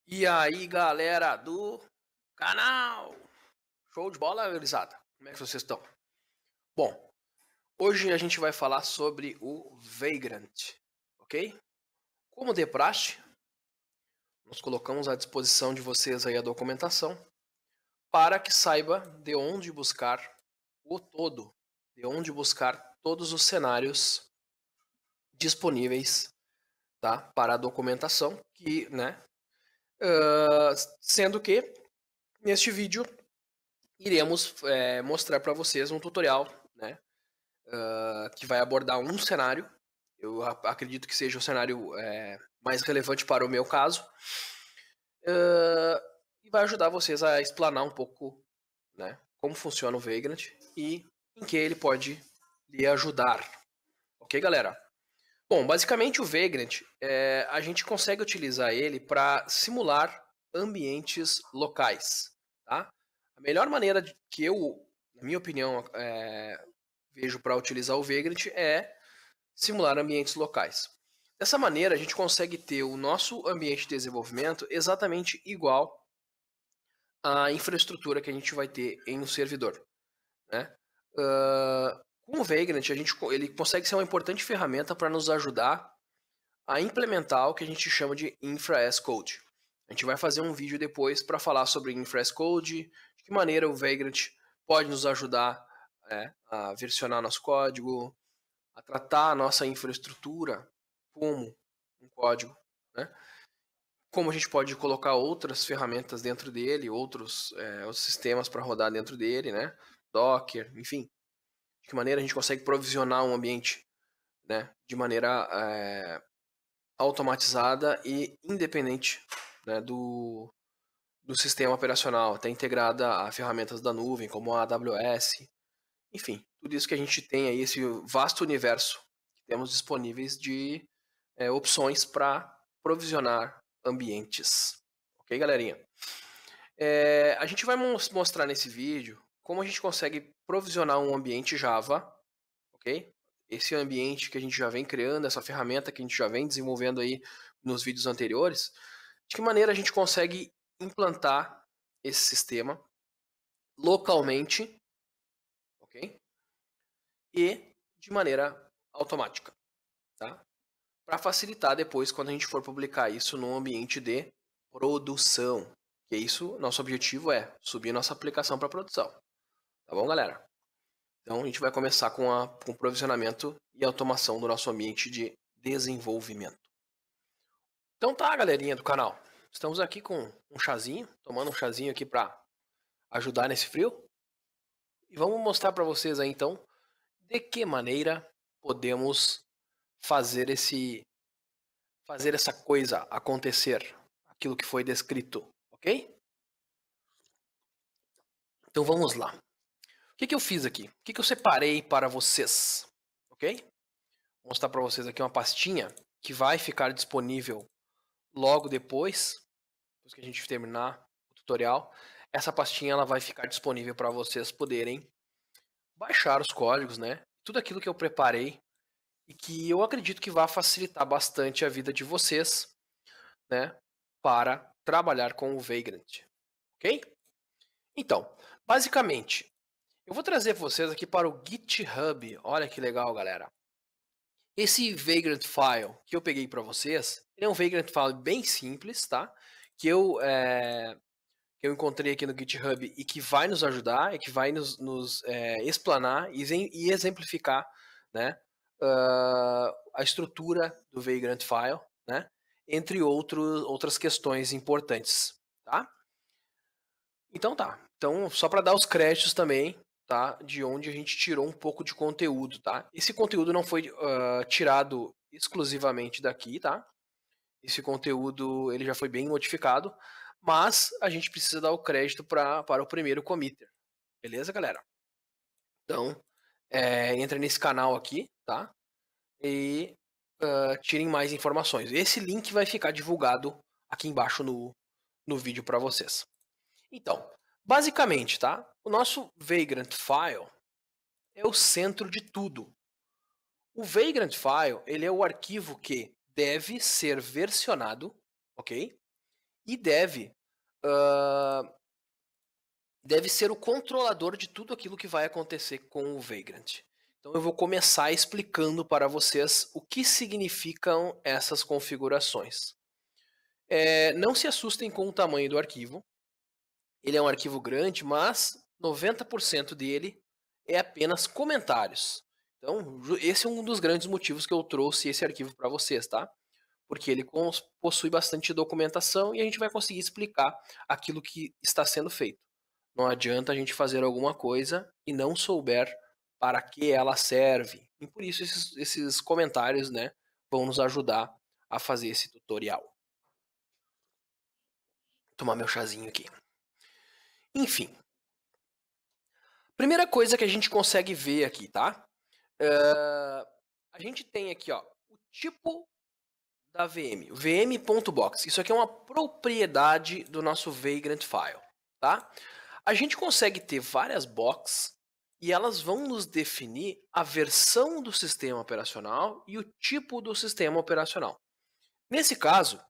E aí, galera do canal! Show de bola, gurizada? Como é que vocês estão? Bom, hoje a gente vai falar sobre o Vagrant, ok? Como de praxe, nós colocamos à disposição de vocês aí a documentação para que saiba de onde buscar o todo, de onde buscar todos os cenários disponíveis, tá? Para a documentação, que, né? Sendo que neste vídeo iremos mostrar para vocês um tutorial, né, que vai abordar um cenário. Eu acredito que seja o cenário mais relevante para o meu caso, e vai ajudar vocês a explanar um pouco, né, como funciona o Vagrant e em que ele pode lhe ajudar. Ok, galera? Bom, basicamente o Vagrant, a gente consegue utilizar ele para simular ambientes locais, tá? A melhor maneira que eu, na minha opinião, vejo para utilizar o Vagrant é simular ambientes locais. Dessa maneira, a gente consegue ter o nosso ambiente de desenvolvimento exatamente igual à infraestrutura que a gente vai ter em um servidor, né? Com o Vagrant, ele consegue ser uma importante ferramenta para nos ajudar a implementar o que a gente chama de Infra as Code. A gente vai fazer um vídeo depois para falar sobre Infra as Code, de que maneira o Vagrant pode nos ajudar a versionar nosso código, a tratar a nossa infraestrutura como um código, né? Como a gente pode colocar outras ferramentas dentro dele, outros sistemas para rodar dentro dele, né? Docker, enfim. De que maneira a gente consegue provisionar um ambiente, né, de maneira automatizada e independente, né, do sistema operacional, até integrada a ferramentas da nuvem, como a AWS, enfim, tudo isso que a gente tem aí, esse vasto universo que temos disponíveis de opções para provisionar ambientes. Ok, galerinha? A gente vai mostrar nesse vídeo como a gente consegue provisionar um ambiente Java, ok? Esse ambiente que a gente já vem criando, essa ferramenta que a gente já vem desenvolvendo aí nos vídeos anteriores, de que maneira a gente consegue implantar esse sistema localmente, ok? E de maneira automática, tá? Para facilitar depois quando a gente for publicar isso num ambiente de produção. Que isso, nosso objetivo é subir nossa aplicação para produção. Tá bom, galera? Então a gente vai começar com o provisionamento e automação do nosso ambiente de desenvolvimento. Então tá, galerinha do canal. Estamos aqui com um chazinho, tomando um chazinho aqui para ajudar nesse frio. E vamos mostrar para vocês aí então de que maneira podemos fazer essa coisa acontecer, aquilo que foi descrito, ok? Então vamos lá. O que eu fiz aqui? O que eu separei para vocês, ok? Vou mostrar para vocês aqui uma pastinha que vai ficar disponível logo depois que a gente terminar o tutorial. Essa pastinha ela vai ficar disponível para vocês poderem baixar os códigos, né? Tudo aquilo que eu preparei e que eu acredito que vai facilitar bastante a vida de vocês, né? Para trabalhar com o Vagrant, ok? Então, basicamente, eu vou trazer vocês aqui para o GitHub. Olha que legal, galera. Esse Vagrant File que eu peguei para vocês, ele é um Vagrant File bem simples, tá? Que eu encontrei aqui no GitHub e que vai nos ajudar, e que vai nos explanar e exemplificar, né, a estrutura do Vagrant File, né, entre outras questões importantes, tá? Então tá. Então, só para dar os créditos também, tá, de onde a gente tirou um pouco de conteúdo, tá? Esse conteúdo não foi tirado exclusivamente daqui, tá? Esse conteúdo ele já foi bem modificado, mas a gente precisa dar o crédito para o primeiro committer. Beleza, galera? Então, entra nesse canal aqui, tá? E tirem mais informações. Esse link vai ficar divulgado aqui embaixo no vídeo para vocês. Então, basicamente, tá? O nosso Vagrant File é o centro de tudo. O Vagrant File ele é o arquivo que deve ser versionado, ok? e deve ser o controlador de tudo aquilo que vai acontecer com o Vagrant. Então eu vou começar explicando para vocês o que significam essas configurações. Não se assustem com o tamanho do arquivo. Ele é um arquivo grande, mas 90% dele é apenas comentários. Então, esse é um dos grandes motivos que eu trouxe esse arquivo para vocês, tá? Porque ele possui bastante documentação e a gente vai conseguir explicar aquilo que está sendo feito. Não adianta a gente fazer alguma coisa e não souber para que ela serve. E por isso esses comentários, né, vão nos ajudar a fazer esse tutorial. Vou tomar meu chazinho aqui. Enfim. Primeira coisa que a gente consegue ver aqui, tá? A gente tem aqui, ó, o tipo da VM, o vm.box. Isso aqui é uma propriedade do nosso Vagrant File, tá? A gente consegue ter várias boxes e elas vão nos definir a versão do sistema operacional e o tipo do sistema operacional. Nesse caso,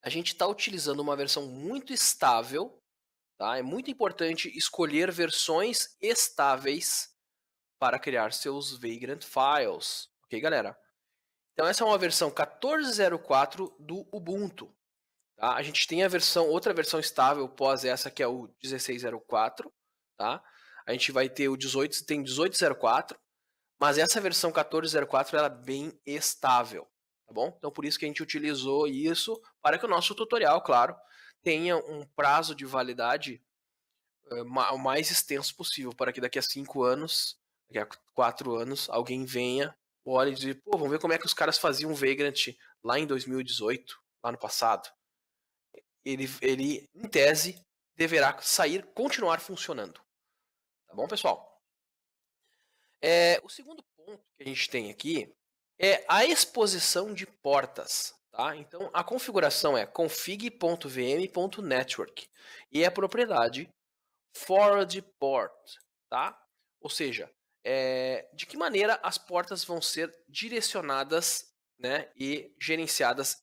a gente está utilizando uma versão muito estável, tá? É muito importante escolher versões estáveis para criar seus Vagrant Files, ok, galera? Então essa é uma versão 14.04 do Ubuntu. Tá? A gente tem outra versão estável pós essa, que é o 16.04. Tá? A gente vai ter o 18.04, mas essa versão 14.04 ela é bem estável. Tá bom? Então por isso que a gente utilizou isso, para que o nosso tutorial, claro, tenha um prazo de validade o mais extenso possível, para que daqui a 5 anos, daqui a 4 anos, alguém venha, olhe e diga, pô, vamos ver como é que os caras faziam Vagrant lá em 2018, lá no passado. Ele, em tese, deverá continuar funcionando. Tá bom, pessoal? O segundo ponto que a gente tem aqui é a exposição de portas. Tá? Então, a configuração é config.vm.network e a propriedade forward port, tá? Ou seja, de que maneira as portas vão ser direcionadas, né, e gerenciadas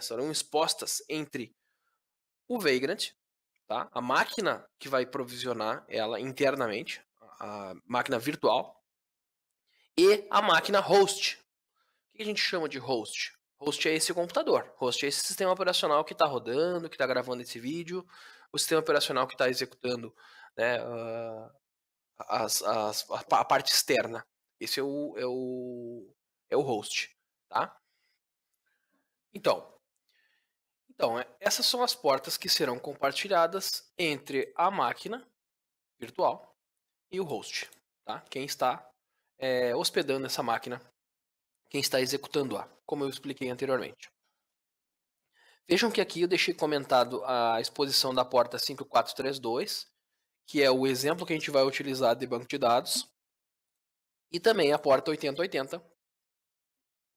serão expostas entre o Vagrant, tá? A máquina que vai provisionar ela internamente, a máquina virtual, e a máquina host. O que a gente chama de host? Host é esse computador. Host é esse sistema operacional que está rodando, que está gravando esse vídeo, o sistema operacional que está executando, né, a parte externa. Esse é o host, tá? Então, essas são as portas que serão compartilhadas entre a máquina virtual e o host, tá? Quem está hospedando essa máquina, quem está executando-a, como eu expliquei anteriormente. Vejam que aqui eu deixei comentado a exposição da porta 5432, que é o exemplo que a gente vai utilizar de banco de dados, e também a porta 8080,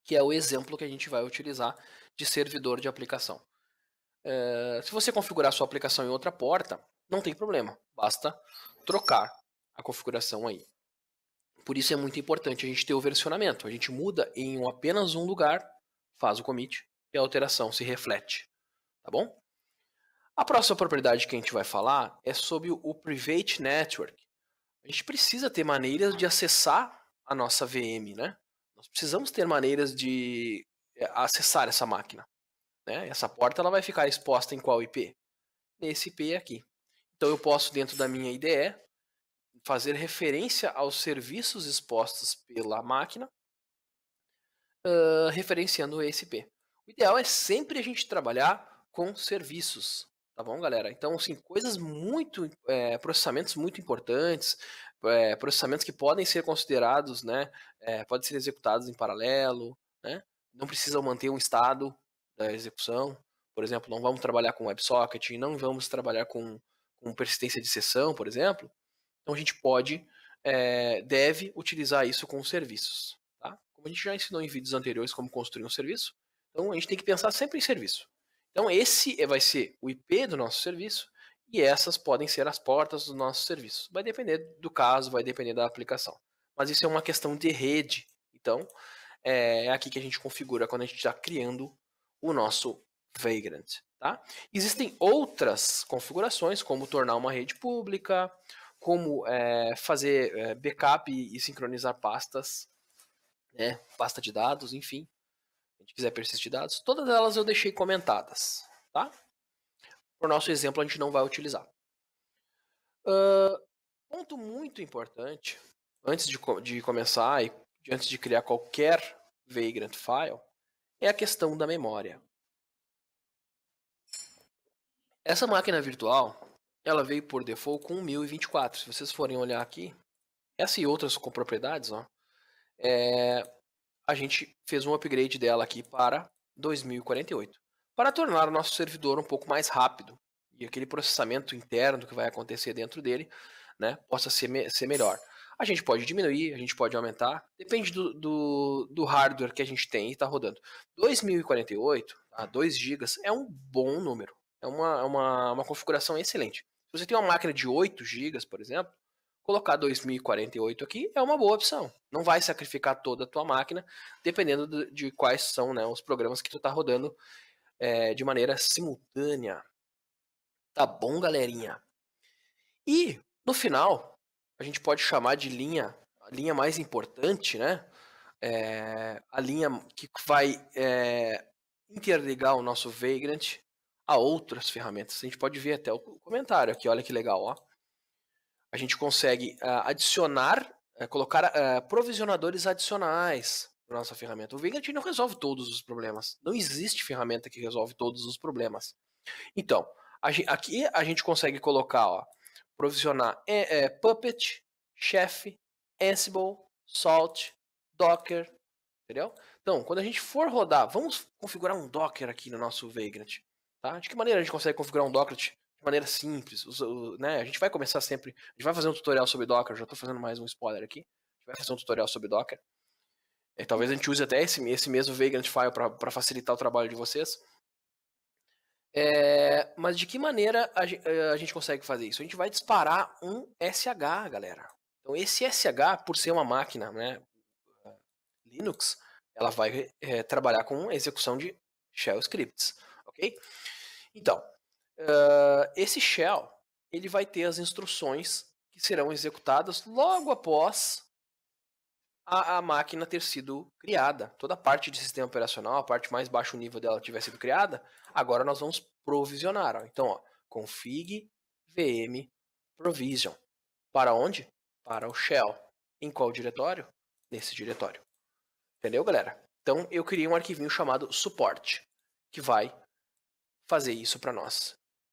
que é o exemplo que a gente vai utilizar de servidor de aplicação. Se você configurar sua aplicação em outra porta, não tem problema, basta trocar a configuração aí. Por isso é muito importante a gente ter o versionamento. A gente muda em apenas um lugar, faz o commit e a alteração se reflete. Tá bom? A próxima propriedade que a gente vai falar é sobre o Private Network. A gente precisa ter maneiras de acessar a nossa VM, né? Nós precisamos ter maneiras de acessar essa máquina. Né? Essa porta ela vai ficar exposta em qual IP? Nesse IP aqui. Então eu posso, dentro da minha IDE, fazer referência aos serviços expostos pela máquina, referenciando esse IP. O ideal é sempre a gente trabalhar com serviços, tá bom, galera? Então, assim, processamentos muito importantes, processamentos que podem ser considerados, né, podem ser executados em paralelo, né? Não precisam manter um estado da execução. Por exemplo, não vamos trabalhar com WebSocket, não vamos trabalhar com persistência de sessão, por exemplo. Então, a gente deve utilizar isso com serviços. Tá? Como a gente já ensinou em vídeos anteriores como construir um serviço, então a gente tem que pensar sempre em serviço. Então esse vai ser o IP do nosso serviço e essas podem ser as portas do nosso serviço. Vai depender do caso, vai depender da aplicação. Mas isso é uma questão de rede. Então é aqui que a gente configura quando a gente está criando o nosso Vagrant. Tá? Existem outras configurações, como tornar uma rede pública, como fazer backup e sincronizar pastas, né? Pasta de dados, enfim. Se a gente quiser persistir dados, todas elas eu deixei comentadas. Tá? Por nosso exemplo, a gente não vai utilizar. Ponto muito importante, antes de começar e antes de criar qualquer Vagrant file, é a questão da memória. Essa máquina virtual, ela veio por default com 1024. Se vocês forem olhar aqui, essa e outras com propriedades, ó, a gente fez um upgrade dela aqui para 2048, para tornar o nosso servidor um pouco mais rápido e aquele processamento interno que vai acontecer dentro dele, né, possa ser melhor. A gente pode diminuir, a gente pode aumentar, depende do hardware que a gente tem e está rodando. 2048, tá, 2 GB é um bom número, é uma configuração excelente. Se você tem uma máquina de 8 GB, por exemplo, colocar 2048 aqui é uma boa opção. Não vai sacrificar toda a tua máquina, dependendo de quais são, né, os programas que tu está rodando de maneira simultânea. Tá bom, galerinha? E, no final, a gente pode chamar de a linha mais importante, né? A linha que vai interligar o nosso Vagrant a outras ferramentas. A gente pode ver até o comentário aqui, olha que legal, ó. A gente consegue adicionar, colocar provisionadores adicionais na nossa ferramenta. O Vagrant não resolve todos os problemas. Não existe ferramenta que resolve todos os problemas. Então, aqui a gente consegue colocar, ó, provisionar Puppet, Chef, Ansible, Salt, Docker, entendeu? Então, quando a gente for rodar, vamos configurar um Docker aqui no nosso Vagrant. Tá? De que maneira a gente consegue configurar um Docker de maneira simples? Né? A gente vai começar sempre. A gente vai fazer um tutorial sobre Docker, já estou fazendo mais um spoiler aqui. A gente vai fazer um tutorial sobre Docker. Talvez a gente use até esse mesmo Vagrant file para facilitar o trabalho de vocês. Mas de que maneira a gente consegue fazer isso? A gente vai disparar um SH, galera. Então esse SH, por ser uma máquina, né, Linux, ela vai trabalhar com execução de shell scripts, ok? Então, esse shell, ele vai ter as instruções que serão executadas logo após a máquina ter sido criada. Toda a parte de sistema operacional, a parte mais baixo nível dela tiver sido criada, agora nós vamos provisionar. Ó. Então, ó, config vm provision. Para onde? Para o shell. Em qual diretório? Nesse diretório. Entendeu, galera? Então, eu criei um arquivinho chamado support, que vai fazer isso para nós.